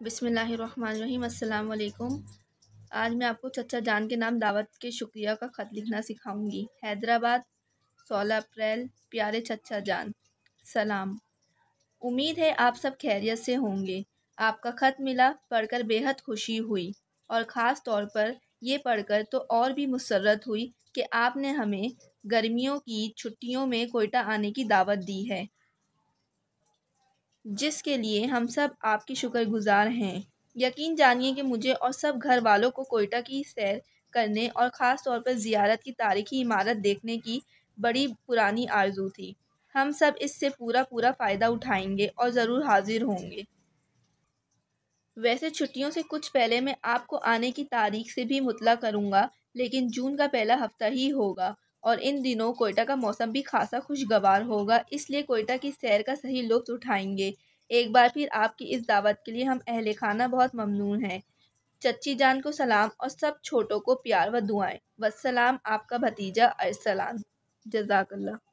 بسم اللہ الرحمن الرحیم۔ السلام علیکم۔ آج میں آپ کو چچا جان کے نام دعوت کے شکریہ کا خط لکھنا سکھاؤں گی۔ حیدرآباد، 16 اپریل۔ پیارے چچا جان، سلام۔ امید ہے آپ سب خیریت سے ہوں گے۔ آپ کا خط ملا، پڑھ کر بے حد خوشی ہوئی، اور خاص طور پر یہ پڑھ کر تو اور بھی مسرت ہوئی کہ آپ نے ہمیں گرمیوں کی چھٹیوں میں کوئٹہ آنے کی دعوت دی ہے، جس کے لیے ہم سب آپ کی شکر گزار ہیں۔ یقین جانیے کہ مجھے اور سب گھر والوں کو کوئٹہ کی سیر کرنے اور خاص طور پر زیارت کی تاریخی عمارت دیکھنے کی بڑی پرانی آرزو تھی۔ ہم سب اس سے پورا فائدہ اٹھائیں گے اور ضرور حاضر ہوں گے۔ ویسے چھٹیوں سے کچھ پہلے میں آپ کو آنے کی تاریخ سے بھی مطلع کروں گا، لیکن جون کا پہلا ہفتہ ہی ہوگا، اور ان دنوں کوئٹہ کا موسم بھی خاصا خوشگوار ہوگا، اس لیے کوئٹہ کی سیر کا صحیح لطف اٹھائیں گے۔ ایک بار پھر آپ کی اس دعوت کے لیے ہم اہل خانہ بہت ممنون ہیں۔ چچی جان کو سلام اور سب چھوٹوں کو پیار و دعائیں۔ والسلام، آپ کا بھتیجا ارسلان۔ جزاک اللہ۔